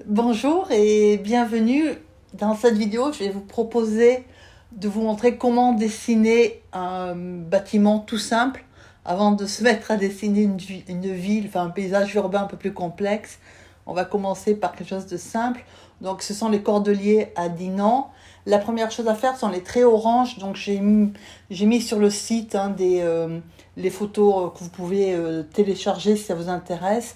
Bonjour et bienvenue. Dans cette vidéo, je vais vous proposer de vous montrer comment dessiner un bâtiment tout simple avant de se mettre à dessiner une ville, enfin un paysage urbain un peu plus complexe. On va commencer par quelque chose de simple. Donc ce sont les cordeliers à Dinan. La première chose à faire sont les traits orange. Donc j'ai mis sur le site les photos que vous pouvez télécharger si ça vous intéresse.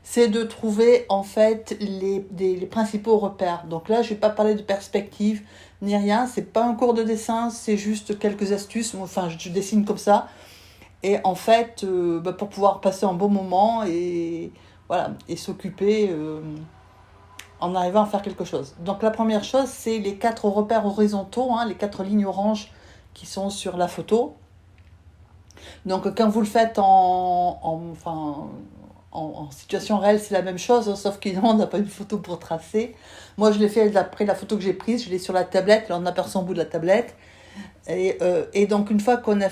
C'est de trouver en fait les principaux repères. Donc là, je ne vais pas parler de perspective ni rien, c'est pas un cours de dessin, c'est juste quelques astuces. Enfin, je dessine comme ça. Et en fait, pour pouvoir passer un bon moment et voilà, et s'occuper en arrivant à faire quelque chose. Donc la première chose, c'est les 4 repères horizontaux, les 4 lignes oranges qui sont sur la photo. Donc quand vous le faites en situation réelle, c'est la même chose, sauf qu'évidemment, on n'a pas une photo pour tracer. Moi, je l'ai fait d'après la photo que j'ai prise, je l'ai sur la tablette, là, on aperçoit au bout de la tablette. Et donc, une fois qu'on a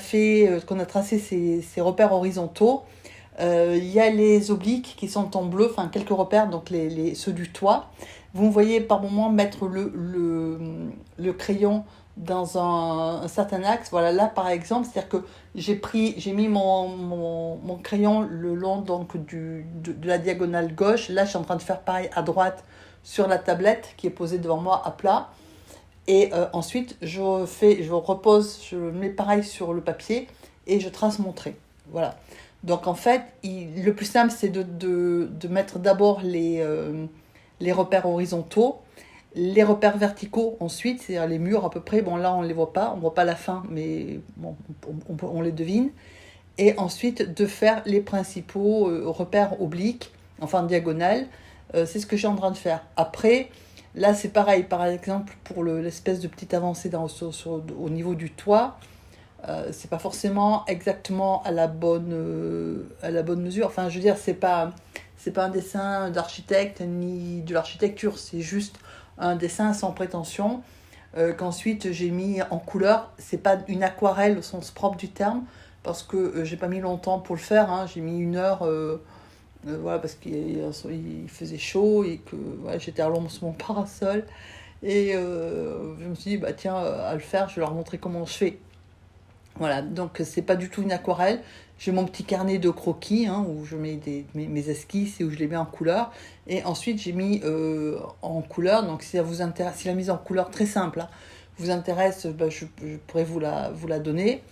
tracé ces repères horizontaux, il y a les obliques qui sont en bleu, enfin quelques repères, donc ceux du toit. Vous me voyez par moment mettre le crayon dans un certain axe. Voilà, là par exemple, c'est-à-dire que j'ai mis mon crayon le long donc, de la diagonale gauche. Là, je suis en train de faire pareil à droite sur la tablette qui est posée devant moi à plat. Et ensuite, je repose, je mets pareil sur le papier et je trace mon trait. Voilà. Donc en fait, le plus simple, c'est de mettre d'abord les repères horizontaux, les repères verticaux ensuite, c'est-à-dire les murs à peu près. Bon, là, on ne les voit pas, on ne voit pas la fin, mais bon, on les devine. Et ensuite, de faire les principaux repères obliques, enfin diagonales. C'est ce que je suis en train de faire. Après, là, c'est pareil. Par exemple, pour l'espèce de petite avancée au niveau du toit, c'est pas forcément exactement à la bonne mesure. Enfin, je veux dire, c'est pas un dessin d'architecte ni de l'architecture. C'est juste un dessin sans prétention. Qu'ensuite j'ai mis en couleur. C'est pas une aquarelle au sens propre du terme, parce que j'ai pas mis longtemps pour le faire, j'ai mis 1 heure, voilà, parce qu'il faisait chaud et que voilà, j'étais à l'ombre sur mon parasol. Et je me suis dit, bah tiens, à le faire, je vais leur montrer comment je fais. Voilà, donc c'est pas du tout une aquarelle. J'ai mon petit carnet de croquis où je mets mes esquisses et où je les mets en couleur. Et ensuite j'ai mis en couleur, donc si ça vous intéresse, si la mise en couleur très simple vous intéresse, je pourrais vous la donner.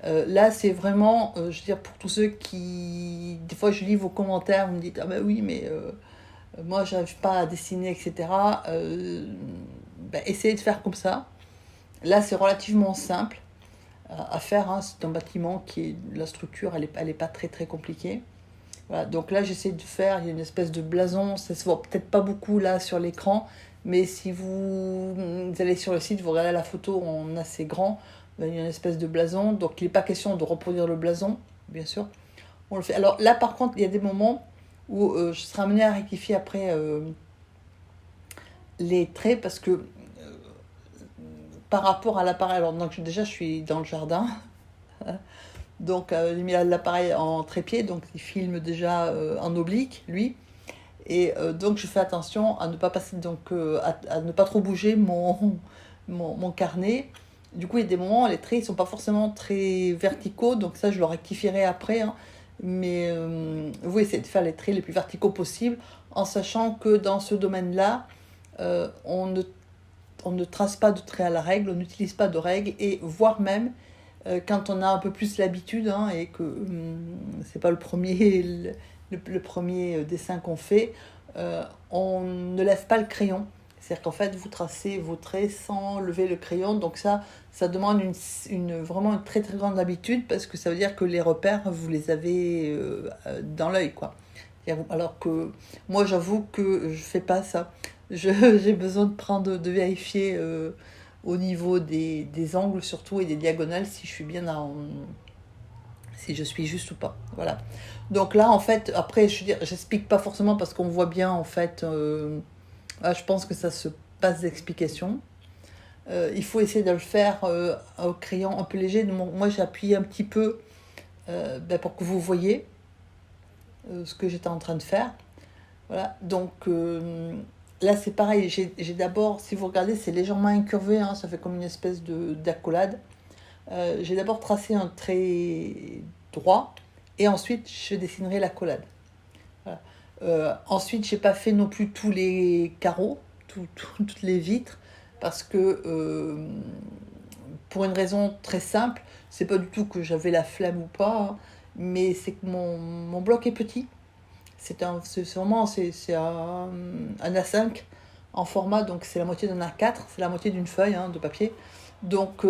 Là c'est vraiment, je veux dire, pour tous ceux qui... Des fois je lis vos commentaires, vous me dites, ah bah oui, mais moi j'arrive pas à dessiner, etc. Essayez de faire comme ça. Là c'est relativement simple à faire. C'est un bâtiment qui est, la structure, elle est pas très très compliquée. Voilà, donc là j'essaie de faire, il y a une espèce de blason, ça se voit peut-être pas beaucoup là sur l'écran, mais si vous allez sur le site, vous regardez la photo en assez grand, il y a une espèce de blason, donc il n'est pas question de reproduire le blason, bien sûr. On le fait. Alors là par contre, il y a des moments où je serai amenée à rectifier après les traits, parce que par rapport à l'appareil, alors donc déjà je suis dans le jardin, donc j'ai mis l'appareil en trépied, donc il filme déjà en oblique, lui. Et donc je fais attention à ne pas passer, donc à ne pas trop bouger mon carnet. Du coup, il y a des moments, les traits ne sont pas forcément très verticaux, donc ça je le rectifierai après. Mais vous essayez de faire les traits les plus verticaux possibles, en sachant que dans ce domaine-là, on ne trace pas de traits à la règle, on n'utilise pas de règles, et voire même quand on a un peu plus l'habitude et que c'est pas le premier dessin qu'on fait, on ne lève pas le crayon. C'est-à-dire qu'en fait, vous tracez vos traits sans lever le crayon. Donc ça demande vraiment une très très grande habitude, parce que ça veut dire que les repères, vous les avez dans l'œil, quoi. Alors que moi, j'avoue que je fais pas ça. J'ai besoin de vérifier au niveau des angles surtout et des diagonales si je suis bien si je suis juste ou pas. Voilà. Donc là, en fait, après, je veux dire, j'explique pas forcément parce qu'on voit bien, en fait, je pense que ça se passe d'explication. Il faut essayer de le faire au crayon un peu léger. Moi, j'ai appuyé un petit peu pour que vous voyez. Ce que j'étais en train de faire. Voilà, donc là, c'est pareil. J'ai d'abord, si vous regardez, c'est légèrement incurvé, hein, ça fait comme une espèce d'accolade. J'ai d'abord tracé un trait droit et ensuite je dessinerai l'accolade. Voilà. Ensuite, j'ai pas fait non plus tous les carreaux, toutes les vitres, parce que pour une raison très simple, c'est pas du tout que j'avais la flemme ou pas, hein, mais c'est que mon bloc est petit. C'est vraiment c'est un A5 en format, donc c'est la moitié d'un A4, c'est la moitié d'une feuille, hein, de papier. Donc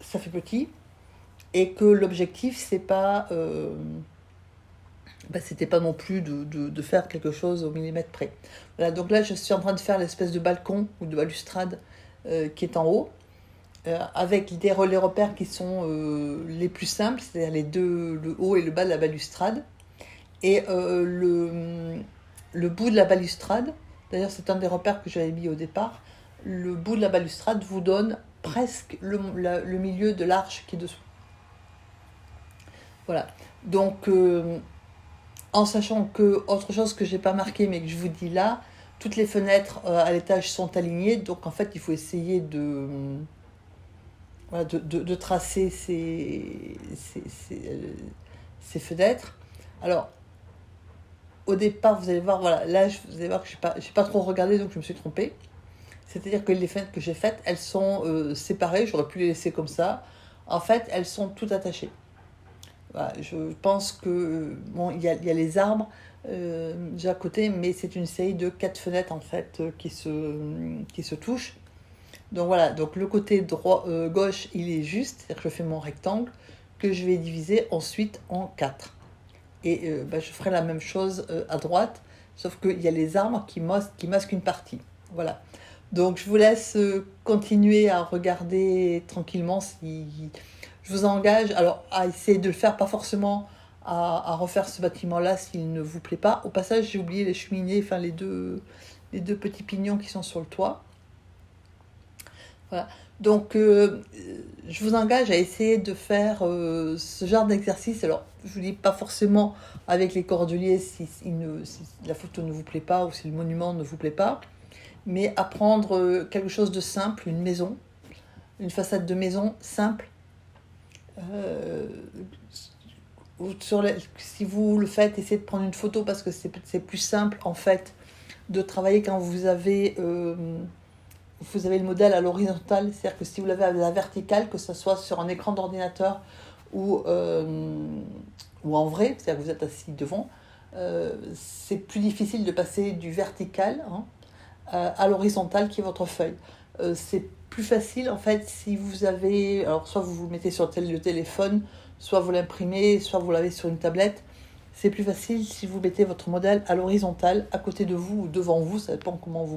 ça fait petit. Et que l'objectif, c'était pas non plus de faire quelque chose au millimètre près. Voilà, donc là, je suis en train de faire l'espèce de balcon ou de balustrade qui est en haut, avec les repères qui sont les plus simples, c'est-à-dire le haut et le bas de la balustrade. Et le bout de la balustrade, d'ailleurs c'est un des repères que j'avais mis au départ, le bout de la balustrade vous donne presque le milieu de l'arche qui est dessous. Voilà. Donc, en sachant que, autre chose que j'ai pas marqué mais que je vous dis là, toutes les fenêtres à l'étage sont alignées, donc en fait il faut essayer voilà, de tracer ces fenêtres. Alors, au départ, vous allez voir, voilà, là, vous allez voir que j'ai pas trop regardé, donc je me suis trompée. C'est-à-dire que les fenêtres que j'ai faites, elles sont séparées, j'aurais pu les laisser comme ça. En fait, elles sont toutes attachées. Voilà, je pense que, bon, il y a les arbres déjà à côté, mais c'est une série de 4 fenêtres, en fait, qui se touchent. Donc voilà, donc le côté gauche, il est juste, c'est-à-dire que je fais mon rectangle, que je vais diviser ensuite en 4. Et je ferai la même chose à droite, sauf qu'il y a les arbres qui masquent une partie. Voilà. Donc je vous laisse continuer à regarder tranquillement. Si je vous engage alors à essayer de le faire, pas forcément à refaire ce bâtiment-là s'il ne vous plaît pas. Au passage, j'ai oublié les cheminées, enfin les deux petits pignons qui sont sur le toit. Voilà. Donc, je vous engage à essayer de faire ce genre d'exercice. Alors, je vous dis pas forcément avec les cordeliers si la photo ne vous plaît pas ou si le monument ne vous plaît pas, mais apprendre quelque chose de simple, une maison, une façade de maison simple. Euh, si vous le faites, essayez de prendre une photo parce que c'est plus simple en fait de travailler quand vous avez le modèle à l'horizontale, c'est-à-dire que si vous l'avez à la verticale, que ce soit sur un écran d'ordinateur ou en vrai, c'est-à-dire que vous êtes assis devant, c'est plus difficile de passer du vertical, hein, à l'horizontale qui est votre feuille. C'est plus facile en fait si vous avez, alors soit vous le mettez sur le téléphone, soit vous l'imprimez, soit vous l'avez sur une tablette. C'est plus facile si vous mettez votre modèle à l'horizontale, à côté de vous ou devant vous, ça dépend comment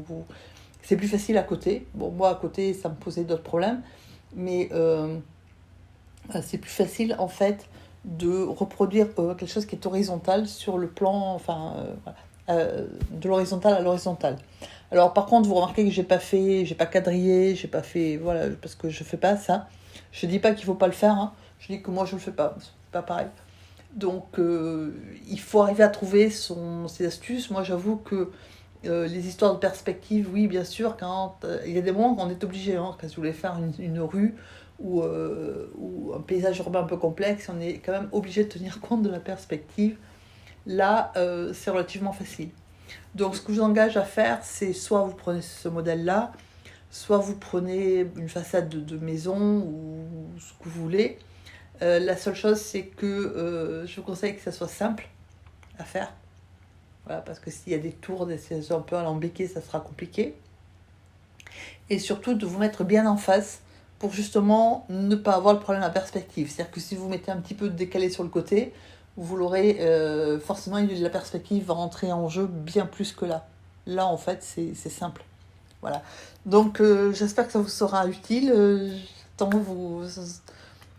c'est plus facile à côté. Bon, moi, à côté, ça me posait d'autres problèmes. Mais c'est plus facile, en fait, de reproduire quelque chose qui est horizontal sur le plan, enfin, de l'horizontal à l'horizontal. Alors, par contre, vous remarquez que j'ai pas quadrillé, j'ai pas fait, voilà, parce que je fais pas ça. Je dis pas qu'il faut pas le faire, hein. Je dis que moi, je le fais pas. C'est pas pareil. Donc, il faut arriver à trouver ses astuces. Moi, j'avoue que les histoires de perspective, oui, bien sûr, quand il y a des moments où on est obligé, hein, quand vous voulez faire une rue ou un paysage urbain un peu complexe, on est quand même obligé de tenir compte de la perspective. Là, c'est relativement facile. Donc, ce que je vous engage à faire, c'est soit vous prenez ce modèle-là, soit vous prenez une façade de maison ou ce que vous voulez. La seule chose, c'est que je vous conseille que ça soit simple à faire. Voilà, parce que s'il y a des tours, des saisons un peu alambiquées, ça sera compliqué. Et surtout de vous mettre bien en face pour justement ne pas avoir le problème à perspective. C'est-à-dire que si vous mettez un petit peu décalé sur le côté, vous l'aurez forcément, la perspective va rentrer en jeu bien plus que là. Là, en fait, c'est simple. Voilà. Donc, j'espère que ça vous sera utile. J'attends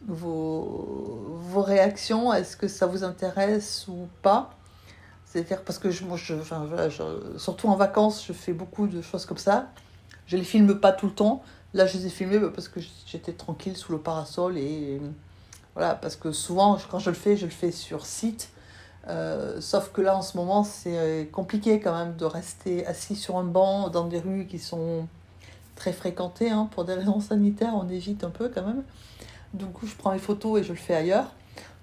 vos réactions. Est-ce que ça vous intéresse ou pas ? C'est-à-dire parce que surtout en vacances, je fais beaucoup de choses comme ça. Je les filme pas tout le temps. Là, je les ai filmés parce que j'étais tranquille sous le parasol. Et voilà, parce que souvent, quand je le fais sur site. Sauf que là, en ce moment, c'est compliqué quand même de rester assis sur un banc dans des rues qui sont très fréquentées, hein, pour des raisons sanitaires. On évite un peu quand même. Du coup, je prends les photos et je le fais ailleurs.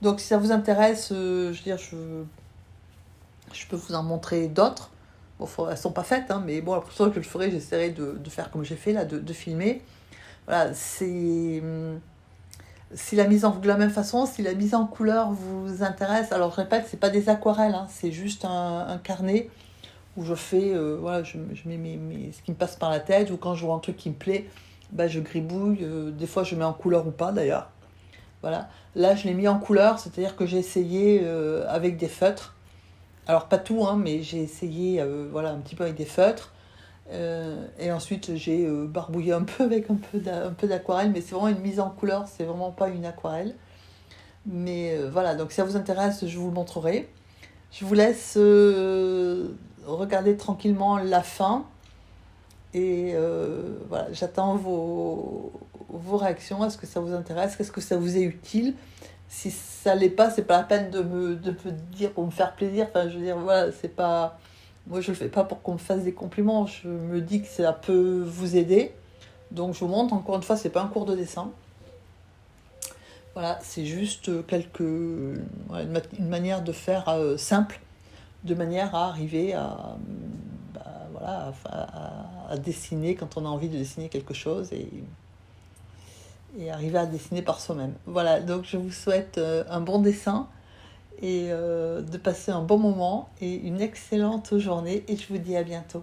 Donc, si ça vous intéresse, je veux dire, je peux vous en montrer d'autres. Bon, elles sont pas faites, hein, mais bon, la prochaine fois que je le ferai, j'essaierai de faire comme j'ai fait là, de filmer. Voilà, si de la même façon, si la mise en couleur vous intéresse, alors je répète, c'est pas des aquarelles, hein, c'est juste un carnet où je fais, voilà, je mets ce qui me passe par la tête, ou quand je vois un truc qui me plaît, bah, je gribouille, des fois je mets en couleur ou pas d'ailleurs. Voilà. Là, je l'ai mis en couleur, c'est-à-dire que j'ai essayé avec des feutres. Alors, pas tout, hein, mais j'ai essayé voilà, un petit peu avec des feutres. Et ensuite, j'ai barbouillé un peu avec un peu d'aquarelle, mais c'est vraiment une mise en couleur, c'est vraiment pas une aquarelle. Mais voilà, donc si ça vous intéresse, je vous le montrerai. Je vous laisse regarder tranquillement la fin. Et voilà, j'attends vos réactions. Est-ce que ça vous intéresse? Est-ce que ça vous est utile? Si ça l'est pas, c'est pas la peine de me dire pour me faire plaisir. Enfin, je veux dire, voilà, c'est pas. Moi, je le fais pas pour qu'on me fasse des compliments. Je me dis que ça peut vous aider. Donc, je vous montre, encore une fois, c'est pas un cours de dessin. Voilà, c'est juste voilà, une manière de faire simple, de manière à arriver bah, voilà, à dessiner quand on a envie de dessiner quelque chose et arriver à dessiner par soi-même. Voilà, donc je vous souhaite un bon dessin et de passer un bon moment et une excellente journée et je vous dis à bientôt.